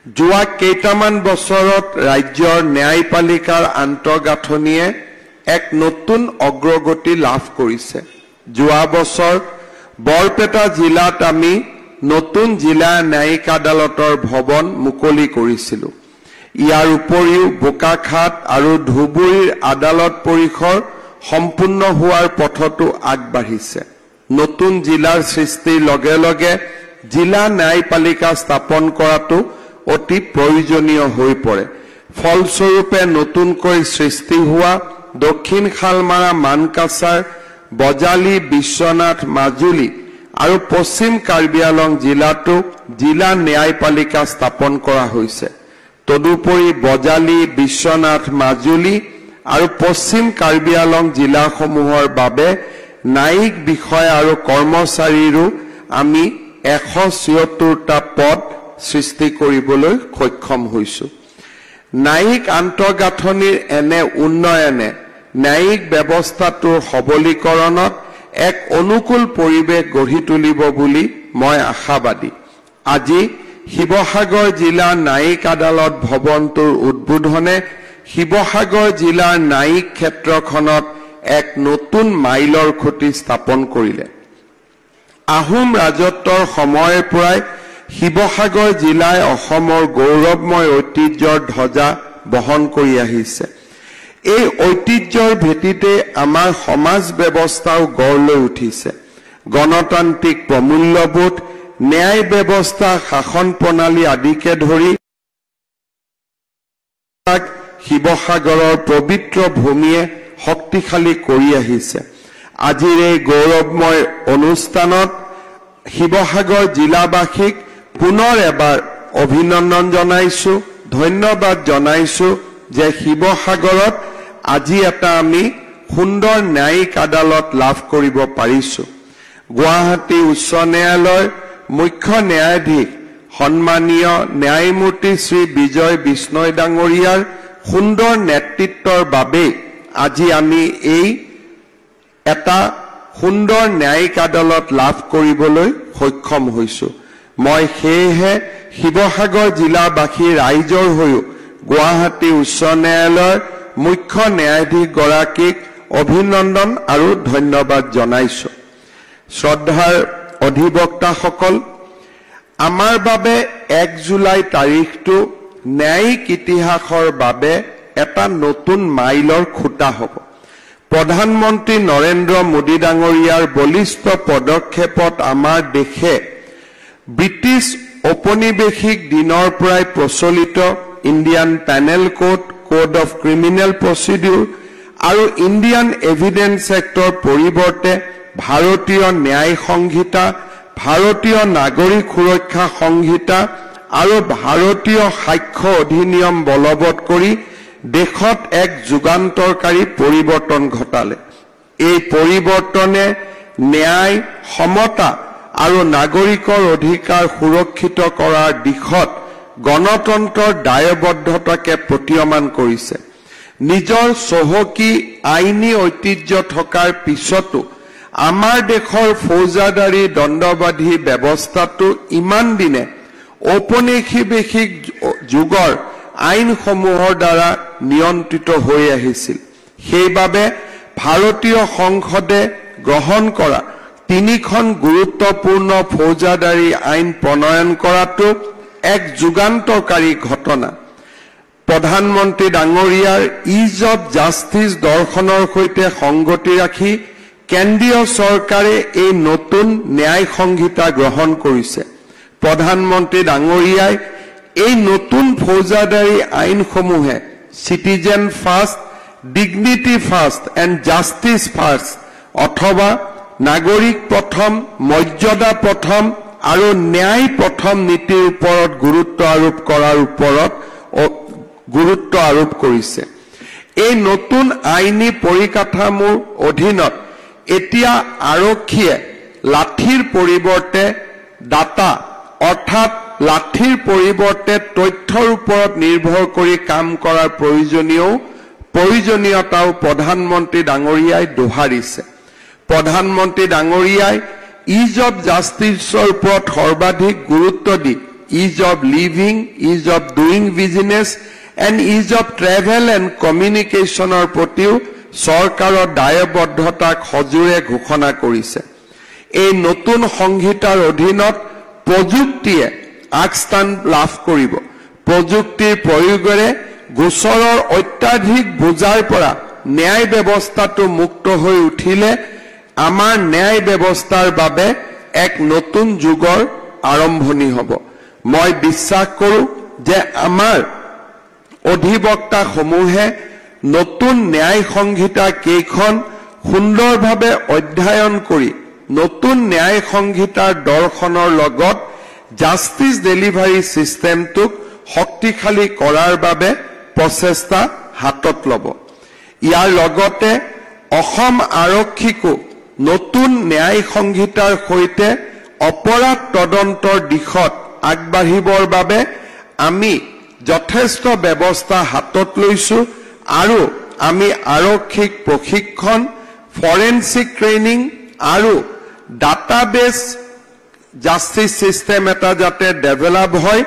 যোৱা কেইটামান বছৰত ৰাজ্যৰ ন্যায়পালিকাৰ আন্তঃগাঁথনিয়ে এক নতুন অগ্ৰগতি লাভ কৰিছে। যোৱা বছৰ বৰপেটা জিলাত আমি নতুন জিলা ন্যায়িক আদালতৰ ভৱন মুকলি কৰিছিলোঁ। ইয়াৰ উপৰিও বোকাখাট আৰু ধুবুৰীৰ আদালত পৰিসৰ সম্পূৰ্ণ হোৱাৰ পথতো আগবাঢ়িছে। নতুন জিলাৰ সৃষ্টিৰ লগে লগে জিলা ন্যায়পালিকা স্থাপন কৰাটো অতি প্ৰয়োজনীয় হৈ পৰে। ফলস্বৰূপে নতুনকৈ সৃষ্টি হোৱা দক্ষিণ শালমাৰা, মানকাছাৰ, বজালী, বিশ্বনাথ, মাজুলী আৰু পশ্চিম কাৰ্বি আংলং জিলাতো জিলা ন্যায়পালিকা স্থাপন কৰা হৈছে। তদুপৰি বজালী, বিশ্বনাথ, মাজুলী আৰু পশ্চিম কাৰ্বি আংলং জিলাসমূহৰ বাবে ন্যায়িক বিষয়া আৰু কৰ্মচাৰীৰো আমি 176টা পদ সৃষ্টি কৰিবলৈ সক্ষম হৈছো। ন্যায়িক আন্তঃগাঁথনিৰ এনে উন্নয়নে ন্যায়িক ব্যৱস্থাটোৰ সবলীকৰণত এক অনুকূল পৰিৱেশ গঢ়ি তুলিব বুলি মই আশাবাদী। আজি শিৱসাগৰ জিলা ন্যায়িক আদালত ভৱনটোৰ উদ্বোধনে শিৱসাগৰ জিলাৰ ন্যায়িক ক্ষেত্ৰখনত এক নতুন মাইলৰ খুঁটি স্থাপন কৰিলে। আহোম ৰাজত্বৰ সময়ৰ পৰাই শিৱসাগৰ জিলাই অসমৰ গৌৰৱময় ঐতিহ্যৰ ধ্বজা বহন কৰি আহিছে। এই ঐতিহ্যৰ ভেটিতে আমাৰ সমাজ ব্যৱস্থাও গঢ় লৈ উঠিছে। গণতান্ত্ৰিক প্ৰমূল্যবোধ, ন্যায় ব্যৱস্থা, শাসন প্ৰণালী আদিকে ধৰি শিৱসাগৰৰ পবিত্ৰ ভূমিয়ে শক্তিশালী কৰি আহিছে। আজিৰ এই গৌৰৱময় অনুষ্ঠানত শিৱসাগৰ জিলাবাসীক পুনৰ এবাৰ অভিনন্দন জনাইছো, ধন্যবাদ জনাইছো যে শিৱসাগৰত আজি এটা আমি সুন্দৰ ন্যায়িক আদালত লাভ কৰিব পাৰিছো। গুৱাহাটী উচ্চ ন্যায়ালয়ৰ মুখ্য ন্যায়াধীশ সন্মানীয় ন্যায়মূৰ্তি শ্ৰী বিজয় বিষ্ণয় ডাঙৰীয়াৰ সুন্দৰ নেতৃত্বৰ বাবে আজি আমি এই এটা সুন্দৰ ন্যায়িক আদালত লাভ কৰিবলৈ সক্ষম হৈছো। মই সেয়েহে শিৱসাগৰ জিলাবাসীৰ ৰাইজৰ হৈও গুৱাহাটী উচ্চ ন্যায়ালয়ৰ মুখ্য ন্যায়াধীশ গৰাকীক অভিনন্দন আৰু ধন্যবাদ জনাইছো। শ্ৰদ্ধাৰ অধিবক্তাসকল, আমাৰ বাবে 1 জুলাই তাৰিখটো ন্যায়িক ইতিহাসৰ বাবে এটা নতুন মাইলৰ খুঁটা হ'ব। প্ৰধানমন্ত্ৰী নৰেন্দ্ৰ মোদী ডাঙৰীয়াৰ বলিষ্ঠ পদক্ষেপত আমাৰ দেশে ব্ৰিটিছ ঔপনিৱেশিক দিনৰ পৰাই প্ৰচলিত Indian panel code, code of criminal procedure আৰু ইণ্ডিয়ান এভিডেন্স এক্টৰ পৰিৱৰ্তে ভাৰতীয় ন্যায় সংহিতা, ভাৰতীয় নাগৰিক সুৰক্ষা সংহিতা আৰু ভাৰতীয় সাক্ষ্য অধিনিয়ম বলবৎ কৰি দেশত এক যুগান্তৰকাৰী পৰিৱৰ্তন ঘটালে। এই পৰিৱৰ্তনে ন্যায়, সমতা আৰু নাগৰিকৰ অধিকাৰ সুৰক্ষিত কৰাৰ দিশত গণতন্ত্ৰৰ দায়বদ্ধতাকে প্ৰতীয়মান কৰিছে। নিজৰ চহকী আইনী ঐতিহ্য থকাৰ পিছতো আমাৰ দেশৰ ফৌজদাৰী দণ্ডবাধী ব্যৱস্থাটো ইমান দিনে ঔপনিৱেশিক যুগৰ আইনসমূহৰ দ্বাৰা নিয়ন্ত্ৰিত হৈ আহিছিল। সেইবাবে ভাৰতীয় সংসদে গ্ৰহণ কৰা 3খন গুৰুত্বপূৰ্ণ ফৌজদাৰী আইন প্ৰণয়ন কৰাটো এক যুগান্তকাৰী ঘটনা। প্ৰধানমন্ত্ৰী ডাঙৰীয়াৰ ইজ অফ জাষ্টিছ দৰ্শনৰ সৈতে সংগতি ৰাখি কেন্দ্ৰীয় চৰকাৰে এই নতুন ন্যায় সংহিতা গ্ৰহণ কৰিছে। প্ৰধানমন্ত্ৰী ডাঙৰীয়াই এই নতুন ফৌজদাৰী আইনসমূহে citizen first, dignity first and justice first অথবা নাগৰিক প্ৰথম, মৰ্যাদা প্ৰথম আৰু ন্যায় প্ৰথম নীতিৰ ওপৰত গুৰুত্ব আৰোপ কৰিছে। এই নতুন আইনী পৰিকাঠামোৰ অধীনত এতিয়া আৰক্ষীয়ে লাঠিৰ পৰিৱৰ্তে ডাটা অৰ্থাৎ লাঠিৰ পৰিৱৰ্তে তথ্যৰ ওপৰত নিৰ্ভৰ কৰি কাম কৰাৰ প্ৰয়োজনীয়তাও প্ৰধানমন্ত্ৰী ডাঙৰীয়াই দোহাৰিছে। প্ৰধানমন্ত্ৰী ডাঙৰীয়াই ইজ অফ জাষ্টিছৰ ওপৰত সৰ্বাধিক গুৰুত্ব দি ease of living, ease of doing business, and ease of travel and communication প্ৰতিও চৰকাৰৰ দায়বদ্ধতাক সজোৰে ঘোষণা কৰিছে। এই নতুন সংহিতাৰ অধীনত প্ৰযুক্তিয়ে আগস্থান লাভ কৰিব। প্ৰযুক্তিৰ প্ৰয়োগেৰে গোচৰৰ অত্যাধিক বোজাৰ পৰা ন্যায় ব্যৱস্থাটো মুক্ত হৈ উঠিলে আমাৰ ন্যায় ব্যৱস্থাৰ বাবে এক নতুন যুগৰ আৰম্ভণি হ'ব। মই বিশ্বাস কৰোঁ যে আমাৰ অধিবক্তাসমূহে নতুন ন্যায় সংহিতা কেইখন সুন্দৰভাৱে অধ্যয়ন কৰি নতুন ন্যায় সংহিতাৰ দৰ্শনৰ লগত জাষ্টিস ডেলিভাৰী সিস্টেমটোক শক্তিশালী কৰাৰ বাবে প্ৰচেষ্টা হাতত ল'ব। ইয়াৰ লগতে অসম আৰক্ষীকো নতুন ন্যায় সংহিতাৰ সৈতে অপৰাধ তদন্তৰ দিশত আগবাঢ়িবৰ বাবে আমি যথেষ্ট ব্যৱস্থা হাতত লৈছো আৰু আমি আৰক্ষীক প্ৰশিক্ষণ, ফৰেনসিক ট্ৰেইনিং আৰু ডাটাবেস জাষ্টিস সিস্টেম এটা যাতে ডেভেলপ হয়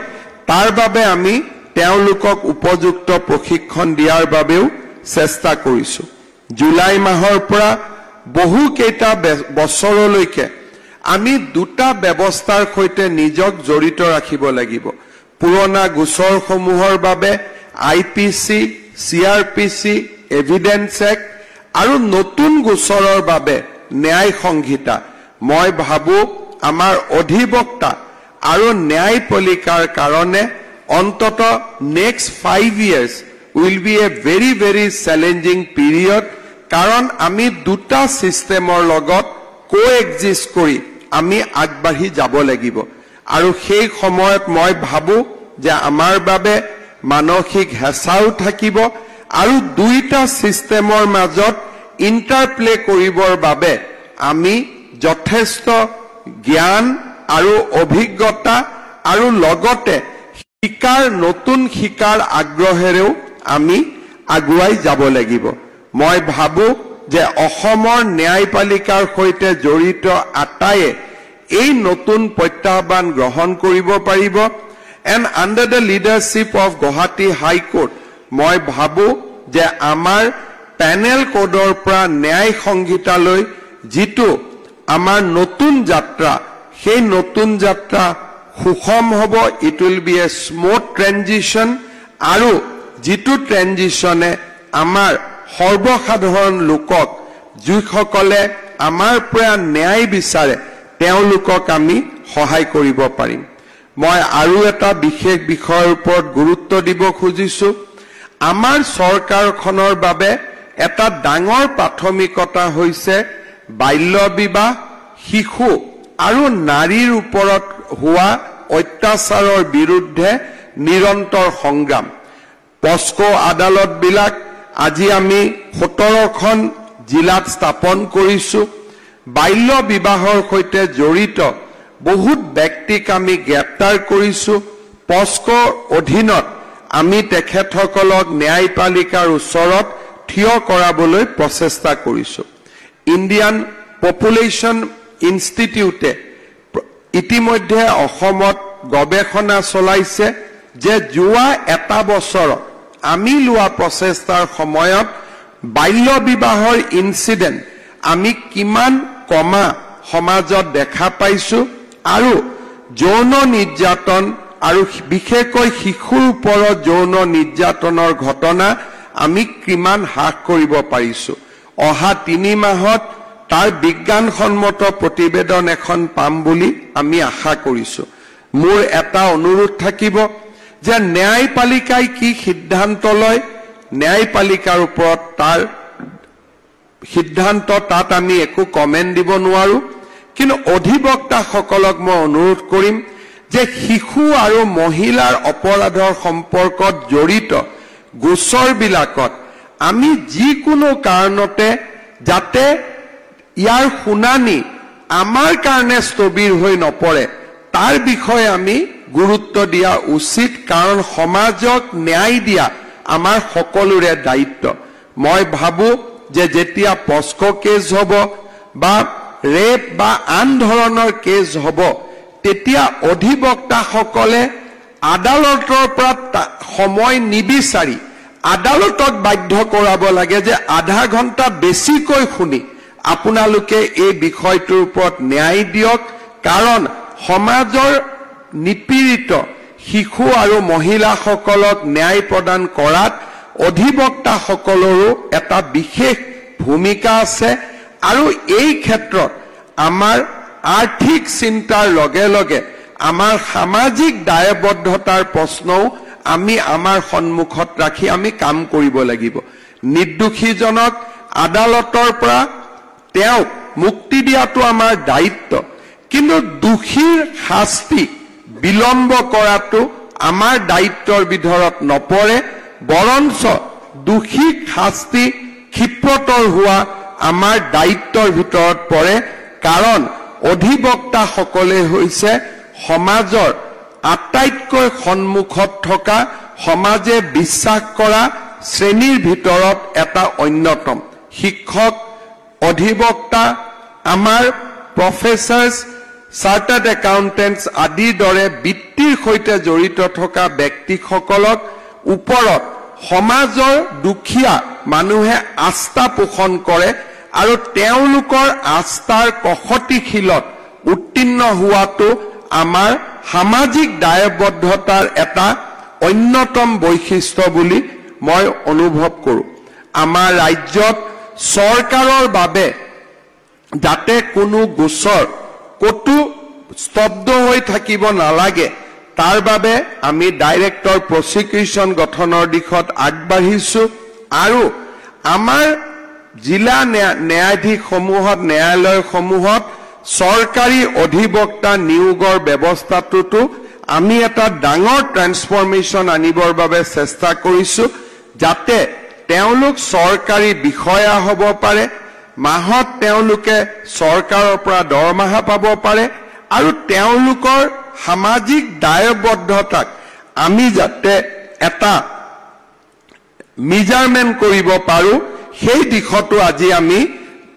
তাৰ বাবে আমি তেওঁলোকক উপযুক্ত প্ৰশিক্ষণ দিয়াৰ বাবেও চেষ্টা কৰিছো। জুলাই মাহৰ পৰা বহু কেইটা বছৰলৈকে আমি দুটা ব্যৱস্থাৰ সৈতে নিজক জড়িত ৰাখিব লাগিব। পুৰণা গোচৰসমূহৰ বাবে আইপিসি, সিআৰপিসি, এভিডেন্স এক্ট আৰু নতুন গোচৰৰ বাবে ন্যায় সংহিতা। মই ভাবো আমাৰ অধিবক্তা আৰু ন্যায়পালিকাৰ কাৰণে অন্তত next 5 years will be a very very challenging period, কাৰণ আমি দুটা সিস্টেমৰ লগত কোএক্সিস্ট কৰি আমি আগবাঢ়ি যাব লাগিব। আৰু সেই সময়ত মই ভাবো যে আমাৰ বাবে মানসিক হেঁচাও থাকিব আৰু দুইটা সিস্টেমৰ মাজত ইন্টাৰপ্লে কৰিবৰ বাবে আমি যথেষ্ট জ্ঞান আৰু অভিজ্ঞতা আৰু লগতে নতুন শিকাৰ আগ্ৰহেৰেও আমি আগুৱাই যাব লাগিব। মই ভাবো যে অসমৰ ন্যায়পালিকাৰ সৈতে জড়িত আটায়ে এই নতুন প্ৰত্যাহ্বান গ্ৰহণ কৰিব পাৰিব। And under the leadership of Guwahati high court মই ভাবো যে আমাৰ পেনেল কোডৰ পৰা ন্যায় সংহিতালৈ যিটো আমাৰ নতুন যাত্ৰা, সেই নতুন যাত্ৰা সুষম হ'ব। It will be a smooth transition আৰু যিটো ট্ৰেনজিশনে আমাৰ সৰ্বসাধাৰণ লোকক, যিসকলে আমাৰ পৰা ন্যায় বিচাৰে, তেওঁলোকক আমি সহায় কৰিব পাৰিম। মই আৰু এটা বিশেষ বিষয়ৰ ওপৰত গুৰুত্ব দিব খুজিছো। আমাৰ চৰকাৰখনৰ বাবে এটা ডাঙৰ প্ৰাথমিকতা হৈছে বাল্য বিবাহ, শিশু আৰু নাৰীৰ ওপৰত হোৱা অত্যাচাৰৰ বিৰুদ্ধে নিৰন্তৰ সংগ্ৰাম। পস্কো আদালতবিলাক আজি আমি 17খন জিলাত স্থাপন কৰিছো। বাল্য বিবাহৰ সৈতে জড়িত বহুত ব্যক্তিক আমি গ্ৰেপ্তাৰ কৰিছো। পস্কোৰ অধীনত আমি তেখেতসকলক ন্যায়পালিকাৰ ওচৰত থিয় কৰাবলৈ প্ৰচেষ্টা কৰিছো। ইণ্ডিয়ান পপুলেশ্যন ইনষ্টিটিউটে ইতিমধ্যে অসমত গৱেষণা চলাইছে যে যোৱা এটা বছৰত আমি লোৱা প্ৰচেষ্টাৰ সময়ত বাল্য বিবাহৰ ইনসিডেন্ট আমি কিমান কমা সমাজত দেখা পাইছো আৰু যৌন নিৰ্যাতন আৰু বিশেষকৈ শিশুৰ ওপৰত যৌন নিৰ্যাতনৰ ঘটনা আমি কিমান হ্ৰাস কৰিব পাৰিছো। অহা 3 মাহত তাৰ বিজ্ঞানসন্মত প্ৰতিবেদন এখন পাম বুলি আমি আশা কৰিছো। মোৰ এটা অনুৰোধ থাকিব যে ন্যায়পালিকাই কি সিদ্ধান্ত লয়, ন্যায়পালিকাৰ ওপৰত তাৰ সিদ্ধান্ত তাত আমি একো কমেন্ট দিব নোৱাৰো, কিন্তু অধিবক্তাসকলক মই অনুৰোধ কৰিম যে শিশু আৰু মহিলাৰ অপৰাধৰ সম্পৰ্কত জড়িত গোচৰবিলাকত আমি যিকোনো কাৰণতে যাতে ইয়াৰ শুনানি আমাৰ কাৰণে স্থবিৰ হৈ নপৰে তাৰ বিষয়ে আমি গুৰুত্ব দিয়া উচিত, কাৰণ সমাজক ন্যায় দিয়া আমাৰ সকলোৰে দায়িত্ব। মই ভাবো যে যেতিয়া পস্কো কেছ হ'ব বা ৰেপ বা আন ধৰণৰ কেছ হ'ব তেতিয়া অধিবক্তাসকলে আদালতৰ পৰা সময় নিবিচাৰি আদালতক বাধ্য কৰাব লাগে যে আধা ঘণ্টা বেছিকৈ শুনি আপোনালোকে এই বিষয়টোৰ ওপৰত ন্যায় দিয়ক, কাৰণ সমাজৰ নিপীড়িত শিশু আৰু মহিলাসকলক ন্যায় প্ৰদান কৰাত অধিবক্তাসকলৰো এটা বিশেষ ভূমিকা আছে। আৰু এই ক্ষেত্ৰত আমাৰ আৰ্থিক চিন্তাৰ লগে লগে আমাৰ সামাজিক দায়বদ্ধতাৰ প্ৰশ্নও আমি আমাৰ সন্মুখত ৰাখি আমি কাম কৰিব লাগিব। নিৰ্দোষীজনক আদালতৰ পৰা তেওঁক মুক্তি দিয়াটো আমাৰ দায়িত্ব, কিন্তু দোষীৰ শাস্তি বিলম্ব কৰাটো আমাৰ দায়িত্বৰ ভিতৰত নপৰে, বৰঞ্চ দোষীক শাস্তি ক্ষিপ্ৰতৰ হোৱা আমাৰ দায়িত্বৰ ভিতৰত পৰে। কাৰণ অধিবক্তাসকলে হৈছে সমাজৰ আটাইতকৈ সন্মুখত থকা, সমাজে বিশ্বাস কৰা শ্ৰেণীৰ ভিতৰত এটা অন্যতম। শিক্ষক, অধিবক্তা, আমাৰ প্ৰফেচাৰ্ছ, চাৰ্টাৰ্ড একাউণ্টেণ্টছ আদিৰ দৰে বৃত্তিৰ সৈতে জড়িত থকা ব্যক্তিসকলক ওপৰত সমাজৰ দুখীয়া মানুহে আস্থা পোষণ কৰে আৰু তেওঁলোকৰ আস্থাৰ কসতিশীলত উত্তীৰ্ণ হোৱাটো আমাৰ সামাজিক দায়বদ্ধতাৰ এটা অন্যতম বৈশিষ্ট্য বুলি মই অনুভৱ কৰোঁ। আমাৰ ৰাজ্যত চৰকাৰৰ বাবে যাতে কোনো গোচৰ কতো স্তব্ধ হৈ থাকিব নালাগে, তাৰ বাবে আমি ডাইৰেক্টৰ প্ৰচিকিউশ্যন গঠনৰ দিশত আগবাঢ়িছোঁ। আৰু আমাৰ জিলা ন্যায়াধীশসমূহত, ন্যায়ালয়সমূহত চৰকাৰী অধিবক্তা নিয়োগৰ ব্যৱস্থাটোতো আমি এটা ডাঙৰ ট্ৰান্সফৰ্মেশ্যন আনিবৰ বাবে চেষ্টা কৰিছোঁ, যাতে তেওঁলোক চৰকাৰী বিষয়া হ'ব পাৰে, মাহত তেওঁলোকে চৰকাৰৰ পৰা দৰমহা পাব পাৰে, আৰু তেওঁলোকৰ সামাজিক দায়বদ্ধতাক আমি যাতে এটা মেজাৰমেণ্ট কৰিব পাৰোঁ, সেই দিশতো আজি আমি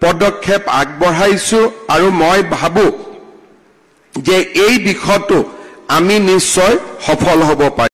পদক্ষেপ আগবঢ়াইছোঁ। আৰু মই ভাবোঁ যে এই দিশতো আমি নিশ্চয় সফল হ'ব পাৰিম।